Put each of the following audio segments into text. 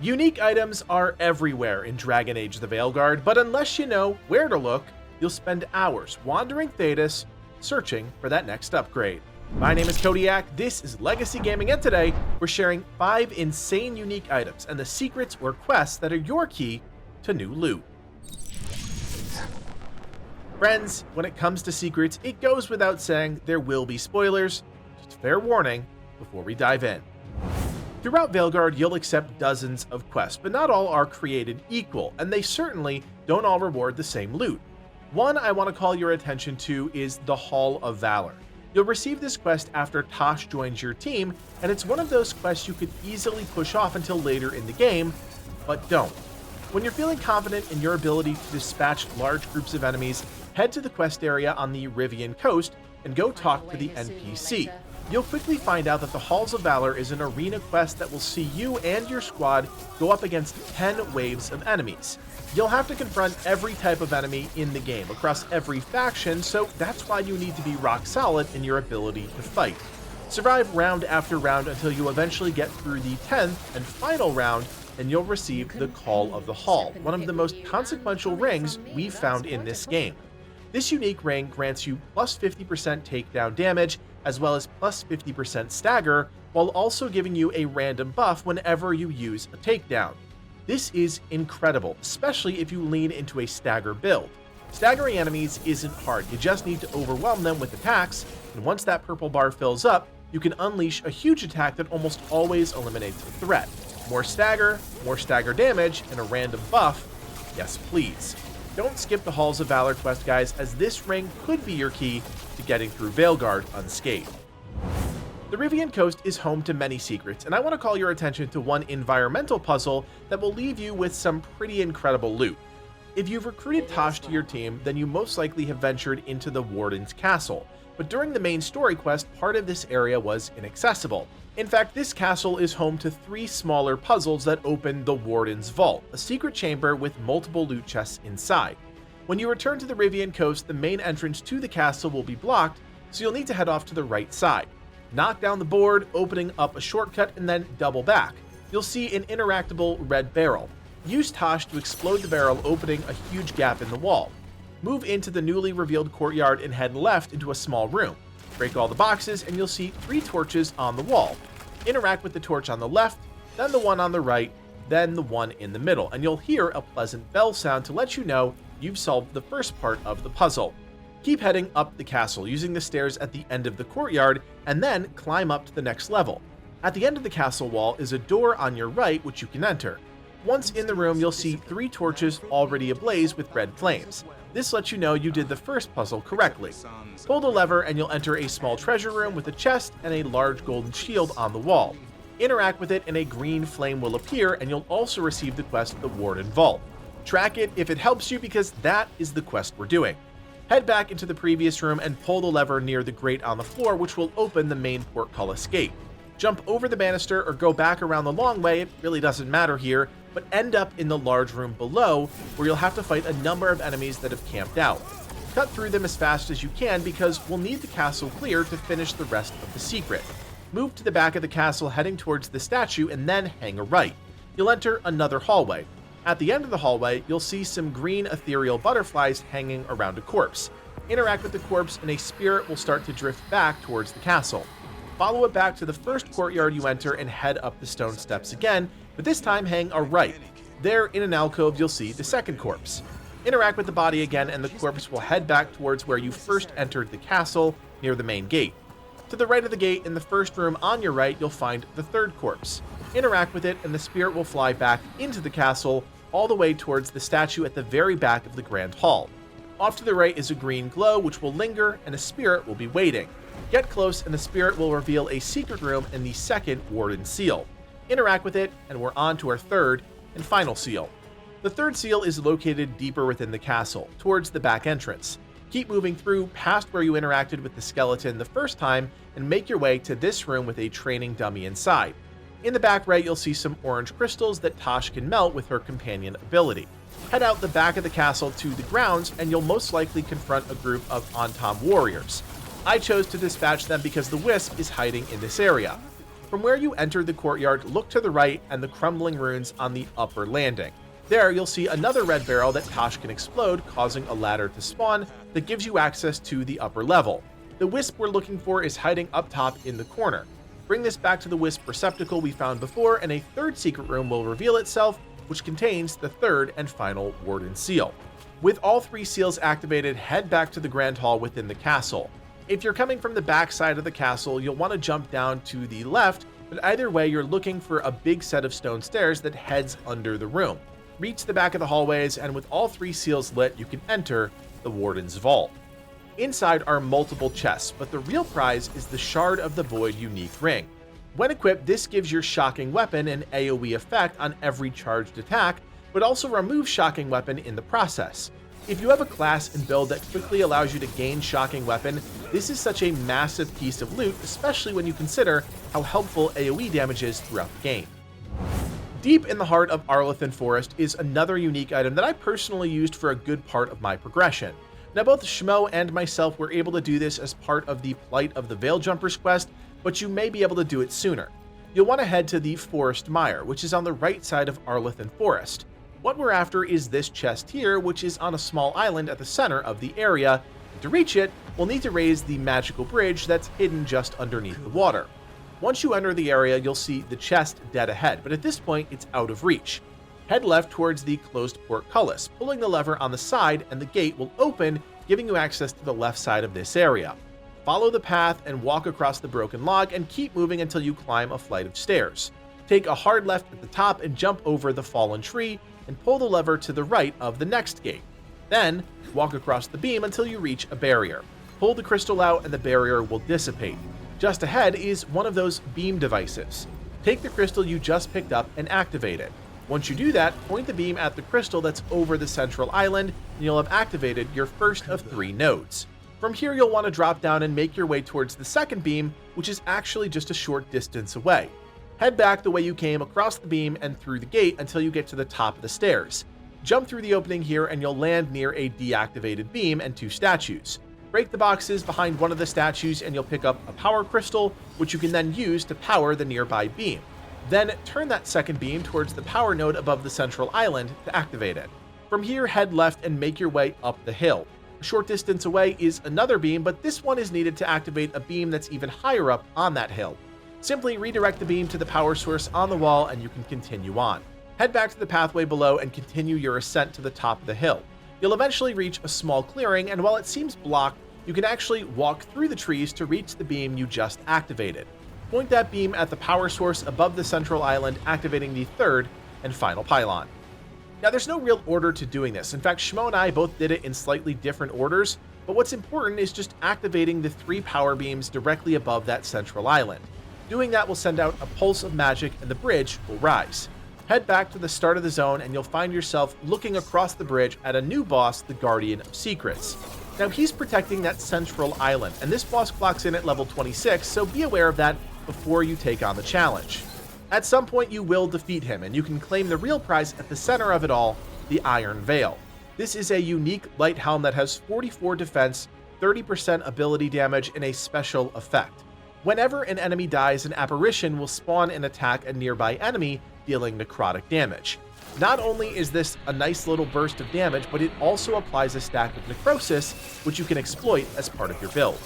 Unique items are everywhere in Dragon Age the Veilguard, but unless you know where to look, you'll spend hours wandering Thedas, searching for that next upgrade. My name is Kodiak, this is Legacy Gaming, and today we're sharing 5 insane unique items and the secrets or quests that are your key to new loot. Friends, when it comes to secrets, it goes without saying there will be spoilers. Just fair warning before we dive in. Throughout Veilguard, you'll accept dozens of quests, but not all are created equal, and they certainly don't all reward the same loot. One I want to call your attention to is the Hall of Valor. You'll receive this quest after Tosh joins your team, and it's one of those quests you could easily push off until later in the game, but don't. When you're feeling confident in your ability to dispatch large groups of enemies, head to the quest area on the Rivian coast and go talk to the NPC. You'll quickly find out that the Halls of Valor is an arena quest that will see you and your squad go up against 10 waves of enemies. You'll have to confront every type of enemy in the game across every faction, so that's why you need to be rock solid in your ability to fight. Survive round after round until you eventually get through the 10th and final round, and you'll receive the Call of the Hall, one of the most consequential rings we've found in this game. This unique ring grants you plus 50% takedown damage, as well as plus 50% stagger, while also giving you a random buff whenever you use a takedown. This is incredible, especially if you lean into a stagger build. Staggering enemies isn't hard, you just need to overwhelm them with attacks, and once that purple bar fills up, you can unleash a huge attack that almost always eliminates the threat. More stagger damage, and a random buff. Yes, please. Don't skip the Halls of Valor quest, guys, as this ring could be your key to getting through Veilguard unscathed. The Rivian Coast is home to many secrets, and I want to call your attention to one environmental puzzle that will leave you with some pretty incredible loot. If you've recruited Tosh to your team, then you most likely have ventured into the Warden's castle, but during the main story quest, part of this area was inaccessible. In fact, this castle is home to 3 smaller puzzles that open the Warden's Vault, a secret chamber with multiple loot chests inside. When you return to the Rivian Coast, the main entrance to the castle will be blocked, so you'll need to head off to the right side. Knock down the board, opening up a shortcut, and then double back. You'll see an interactable red barrel. Use Tosh to explode the barrel, opening a huge gap in the wall. Move into the newly revealed courtyard and head left into a small room. Break all the boxes and you'll see 3 torches on the wall. Interact with the torch on the left, then the one on the right, then the one in the middle, and you'll hear a pleasant bell sound to let you know you've solved the first part of the puzzle. Keep heading up the castle using the stairs at the end of the courtyard, and then climb up to the next level. At the end of the castle wall is a door on your right which you can enter. Once in the room, you'll see 3 torches already ablaze with red flames. This lets you know you did the first puzzle correctly. Pull the lever and you'll enter a small treasure room with a chest and a large golden shield on the wall. Interact with it and a green flame will appear, and you'll also receive the quest the Warden Vault. Track it if it helps you, because that is the quest we're doing. Head back into the previous room and pull the lever near the grate on the floor, which will open the main portcullis gate. Jump over the banister or go back around the long way, it really doesn't matter here, but end up in the large room below, where you'll have to fight a number of enemies that have camped out. Cut through them as fast as you can, because we'll need the castle clear to finish the rest of the secret. Move to the back of the castle heading towards the statue and then hang a right. You'll enter another hallway. At the end of the hallway, you'll see some green ethereal butterflies hanging around a corpse. Interact with the corpse and a spirit will start to drift back towards the castle. Follow it back to the first courtyard you enter and head up the stone steps again, but this time hang a right. There, in an alcove, you'll see the second corpse. Interact with the body again and the corpse will head back towards where you first entered the castle, near the main gate. To the right of the gate, in the first room on your right, you'll find the third corpse. Interact with it and the spirit will fly back into the castle, all the way towards the statue at the very back of the Grand Hall. Off to the right is a green glow which will linger, and a spirit will be waiting. Get close and the spirit will reveal a secret room and the second Warden Seal. Interact with it and we're on to our third and final seal. The third seal is located deeper within the castle, towards the back entrance. Keep moving through past where you interacted with the skeleton the first time and make your way to this room with a training dummy inside. In the back right, you'll see some orange crystals that Tosh can melt with her companion ability. Head out the back of the castle to the grounds and you'll most likely confront a group of Antam warriors. I chose to dispatch them because the Wisp is hiding in this area. From where you entered the courtyard, look to the right and the crumbling ruins on the upper landing. There, you'll see another red barrel that Tosh can explode, causing a ladder to spawn that gives you access to the upper level. The wisp we're looking for is hiding up top in the corner. Bring this back to the wisp receptacle we found before, and a third secret room will reveal itself, which contains the third and final Warden Seal. With all 3 seals activated, head back to the Grand Hall within the castle. If you're coming from the back side of the castle, you'll want to jump down to the left, but either way, you're looking for a big set of stone stairs that heads under the room. Reach the back of the hallways, and with all 3 seals lit, you can enter the Warden's Vault. Inside are multiple chests, but the real prize is the Shard of the Void unique ring. When equipped, this gives your shocking weapon an AoE effect on every charged attack, but also removes shocking weapon in the process. If you have a class and build that quickly allows you to gain shocking weapon, this is such a massive piece of loot, especially when you consider how helpful AoE damage is throughout the game. Deep in the heart of Arlathan Forest is another unique item that I personally used for a good part of my progression. Now, both Shmo and myself were able to do this as part of the Plight of the Veil Jumpers quest, but you may be able to do it sooner. You'll want to head to the Forest Mire, which is on the right side of Arlathan Forest. What we're after is this chest here, which is on a small island at the center of the area. To reach it, we'll need to raise the magical bridge that's hidden just underneath the water. Once you enter the area, you'll see the chest dead ahead, but at this point, it's out of reach. Head left towards the closed portcullis, pulling the lever on the side, and the gate will open, giving you access to the left side of this area. Follow the path and walk across the broken log, and keep moving until you climb a flight of stairs. Take a hard left at the top and jump over the fallen tree, and pull the lever to the right of the next gate. Then, walk across the beam until you reach a barrier. Pull the crystal out and the barrier will dissipate. Just ahead is one of those beam devices. Take the crystal you just picked up and activate it. Once you do that, point the beam at the crystal that's over the central island, and you'll have activated your first of 3 nodes. From here, you'll want to drop down and make your way towards the second beam, which is actually just a short distance away. Head back the way you came across the beam and through the gate until you get to the top of the stairs. Jump through the opening here and you'll land near a deactivated beam and 2 statues. Break the boxes behind one of the statues and you'll pick up a power crystal, which you can then use to power the nearby beam. Then turn that second beam towards the power node above the central island to activate it. From here, head left and make your way up the hill. A short distance away is another beam, but this one is needed to activate a beam that's even higher up on that hill. Simply redirect the beam to the power source on the wall and you can continue on. Head back to the pathway below and continue your ascent to the top of the hill. You'll eventually reach a small clearing, and while it seems blocked, you can actually walk through the trees to reach the beam you just activated. Point that beam at the power source above the central island, activating the third and final pylon. Now, there's no real order to doing this. In fact, Shmo and I both did it in slightly different orders, but what's important is just activating the 3 power beams directly above that central island. Doing that will send out a pulse of magic and the bridge will rise. Head back to the start of the zone and you'll find yourself looking across the bridge at a new boss, the Guardian of Secrets. Now, he's protecting that central island, and this boss clocks in at level 26, so be aware of that before you take on the challenge. At some point you will defeat him, and you can claim the real prize at the center of it all, the Iron Veil. This is a unique light helm that has 44 defense, 30% ability damage, and a special effect. Whenever an enemy dies, an apparition will spawn and attack a nearby enemy, dealing necrotic damage. Not only is this a nice little burst of damage, but it also applies a stack of necrosis, which you can exploit as part of your build.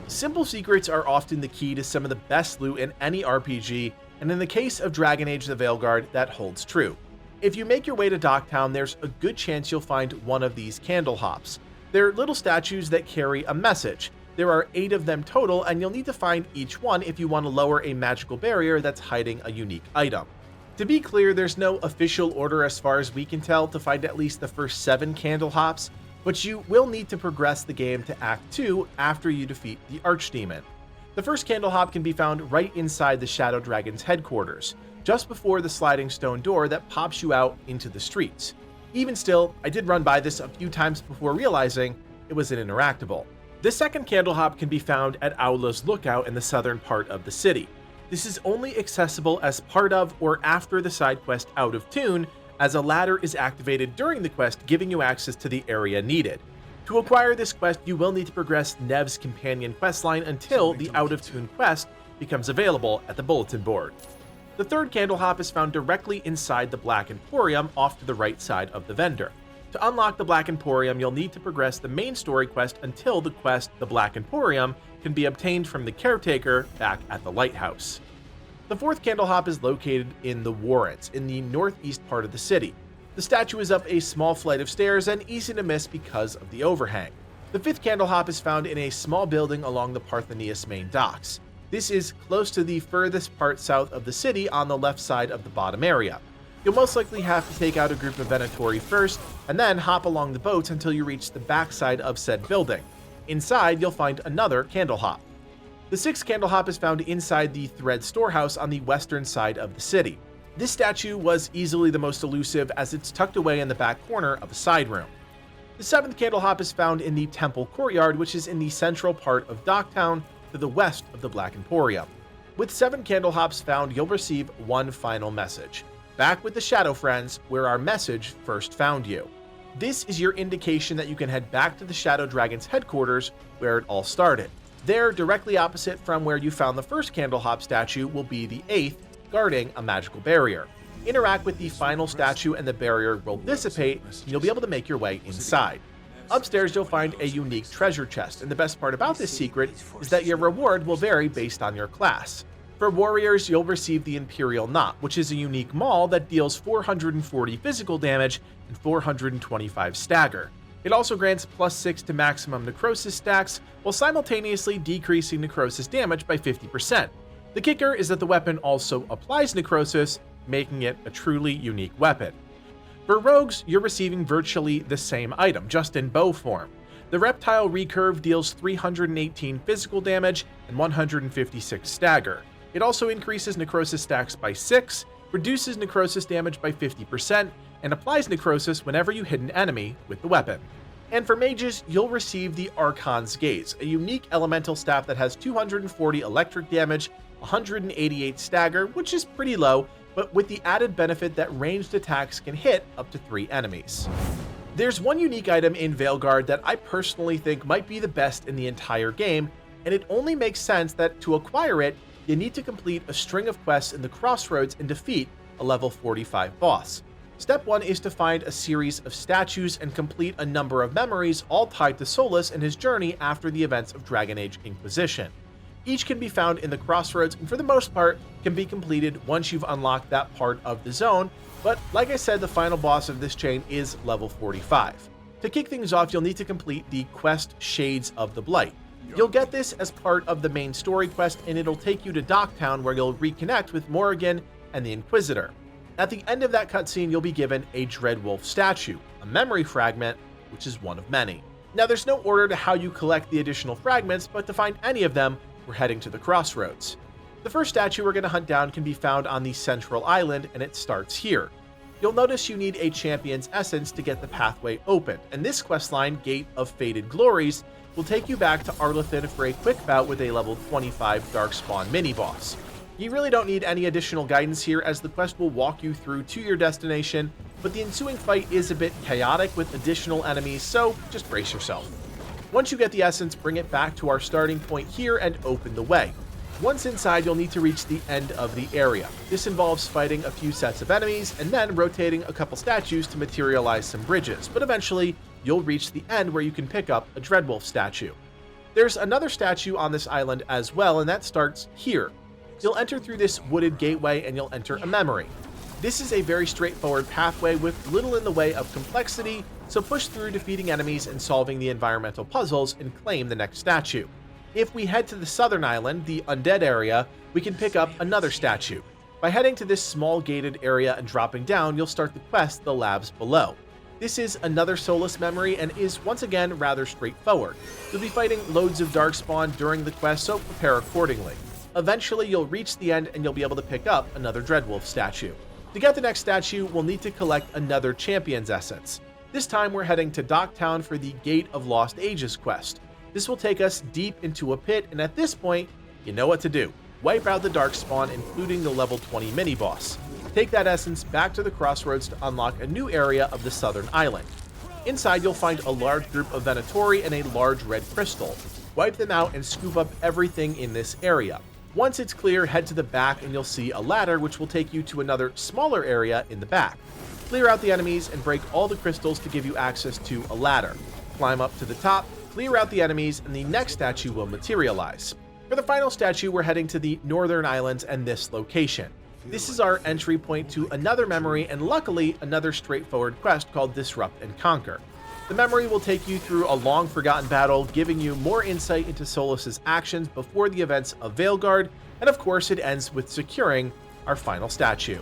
Simple secrets are often the key to some of the best loot in any RPG, and in the case of Dragon Age the Veilguard, that holds true. If you make your way to Docktown, there's a good chance you'll find one of these Candlehops. They're little statues that carry a message. There are 8 of them total, and you'll need to find each one if you want to lower a magical barrier that's hiding a unique item. To be clear, there's no official order as far as we can tell to find at least the first 7 Candlehops, but you will need to progress the game to Act 2 after you defeat the Archdemon. The first Candlehop can be found right inside the Shadow Dragon's headquarters, just before the sliding stone door that pops you out into the streets. Even still, I did run by this a few times before realizing it was an interactable. The second Candlehop can be found at Aula's Lookout in the southern part of the city. This is only accessible as part of or after the side quest Out of Tune, as a ladder is activated during the quest, giving you access to the area needed. To acquire this quest, you will need to progress Nev's companion questline until the Out of Tune quest becomes available at the bulletin board. The third Candlehop is found directly inside the Black Emporium off to the right side of the vendor. To unlock the Black Emporium, you'll need to progress the main story quest until the quest, The Black Emporium, can be obtained from the caretaker back at the lighthouse. The fourth Candlehop is located in the Warrens, in the northeast part of the city. The statue is up a small flight of stairs and easy to miss because of the overhang. The fifth Candlehop is found in a small building along the Parthenius main docks. This is close to the furthest part south of the city on the left side of the bottom area. You'll most likely have to take out a group of Venatori first, and then hop along the boats until you reach the backside of said building. Inside, you'll find another Candlehop. The sixth Candlehop is found inside the Thread Storehouse on the western side of the city. This statue was easily the most elusive as it's tucked away in the back corner of a side room. The seventh Candlehop is found in the Temple Courtyard, which is in the central part of Docktown to the west of the Black Emporium. With 7 Candlehops found, you'll receive one final message. Back with the Shadow Friends, where our message first found you. This is your indication that you can head back to the Shadow Dragon's headquarters, where it all started. There, directly opposite from where you found the first Candlehop statue, will be the 8th, guarding a magical barrier. Interact with the final statue and the barrier will dissipate, and you'll be able to make your way inside. Upstairs, you'll find a unique treasure chest, and the best part about this secret is that your reward will vary based on your class. For warriors, you'll receive the Imperial Knot, which is a unique maul that deals 440 physical damage and 425 stagger. It also grants +6 to maximum necrosis stacks, while simultaneously decreasing necrosis damage by 50%. The kicker is that the weapon also applies necrosis, making it a truly unique weapon. For rogues, you're receiving virtually the same item, just in bow form. The Reptile Recurve deals 318 physical damage and 156 stagger. It also increases necrosis stacks by 6, reduces necrosis damage by 50%, and applies necrosis whenever you hit an enemy with the weapon. And for mages, you'll receive the Archon's Gaze, a unique elemental staff that has 240 electric damage, 188 stagger, which is pretty low, but with the added benefit that ranged attacks can hit up to 3 enemies. There's one unique item in Veilguard that I personally think might be the best in the entire game, and it only makes sense that to acquire it, you need to complete a string of quests in the Crossroads and defeat a level 45 boss. Step 1 is to find a series of statues and complete a number of memories all tied to Solus and his journey after the events of Dragon Age Inquisition. Each can be found in the Crossroads and for the most part can be completed once you've unlocked that part of the zone, but like I said, the final boss of this chain is level 45. To kick things off, you'll need to complete the quest Shades of the Blight. You'll get this as part of the main story quest, and it'll take you to Docktown where you'll reconnect with Morrigan and the Inquisitor. At the end of that cutscene, you'll be given a Dreadwolf statue, a memory fragment, which is one of many. Now, there's no order to how you collect the additional fragments, but to find any of them, we're heading to the Crossroads. The first statue we're going to hunt down can be found on the central island, and it starts here. You'll notice you need a Champion's Essence to get the pathway open, and this questline, Gate of Faded Glories, will take you back to Arlathan for a quick bout with a level 25 Darkspawn mini-boss. You really don't need any additional guidance here, as the quest will walk you through to your destination, but the ensuing fight is a bit chaotic with additional enemies, so just brace yourself. Once you get the essence, bring it back to our starting point here and open the way. Once inside, you'll need to reach the end of the area. This involves fighting a few sets of enemies and then rotating a couple statues to materialize some bridges, but eventually you'll reach the end where you can pick up a Dreadwolf statue. There's another statue on this island as well, and that starts here. You'll enter through this wooded gateway and you'll enter a memory. This is a very straightforward pathway with little in the way of complexity, so push through defeating enemies and solving the environmental puzzles and claim the next statue. If we head to the southern island, the Undead area, we can pick up another statue. By heading to this small gated area and dropping down, you'll start the quest, The Labs Below. This is another Solus memory and is once again rather straightforward. You'll be fighting loads of Darkspawn during the quest, so prepare accordingly. Eventually, you'll reach the end and you'll be able to pick up another Dreadwolf statue. To get the next statue, we'll need to collect another Champion's Essence. This time, we're heading to Docktown for the Gate of Lost Ages quest. This will take us deep into a pit, and at this point, you know what to do. Wipe out the Darkspawn, including the level 20 mini-boss. Take that essence back to the Crossroads to unlock a new area of the southern island. Inside, you'll find a large group of Venatori and a large red crystal. Wipe them out and scoop up everything in this area. Once it's clear, head to the back and you'll see a ladder which will take you to another smaller area in the back. Clear out the enemies and break all the crystals to give you access to a ladder. Climb up to the top, clear out the enemies, and the next statue will materialize. For the final statue, we're heading to the Northern Islands and this location. This is our entry point to another memory and luckily another straightforward quest called Disrupt and Conquer. The memory will take you through a long forgotten battle, giving you more insight into Solus's actions before the events of Veilguard, and of course it ends with securing our final statue.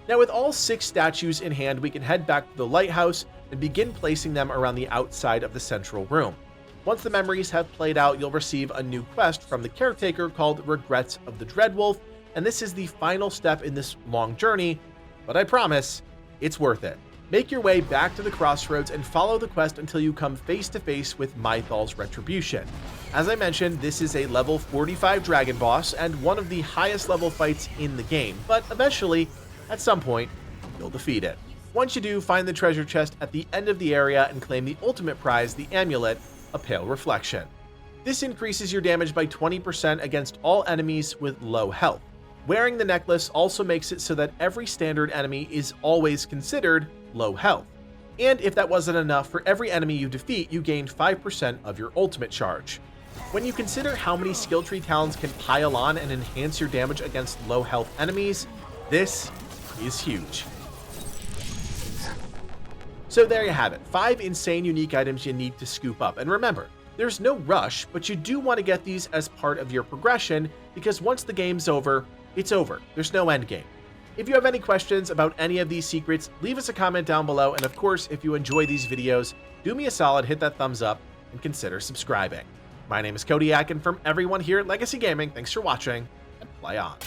Now with all 6 statues in hand, we can head back to the lighthouse and begin placing them around the outside of the central room. Once the memories have played out, you'll receive a new quest from the caretaker called Regrets of the Dreadwolf, and this is the final step in this long journey, but I promise, it's worth it. Make your way back to the crossroads and follow the quest until you come face to face with Mythal's Retribution. As I mentioned, this is a level 45 dragon boss and one of the highest level fights in the game, but eventually, at some point, you'll defeat it. Once you do, find the treasure chest at the end of the area and claim the ultimate prize, the amulet, a Pale Reflection. This increases your damage by 20% against all enemies with low health. Wearing the necklace also makes it so that every standard enemy is always considered low health. And if that wasn't enough, for every enemy you defeat, you gain 5% of your ultimate charge. When you consider how many skill tree talents can pile on and enhance your damage against low health enemies, this is huge. So there you have it, 5 insane unique items you need to scoop up. And remember, there's no rush, but you do want to get these as part of your progression, because once the game's over, it's over. There's no end game. If you have any questions about any of these secrets, leave us a comment down below, and of course, if you enjoy these videos, do me a solid, hit that thumbs up, and consider subscribing. My name is Kodiak, and from everyone here at Legacy Gaming, thanks for watching, and play on.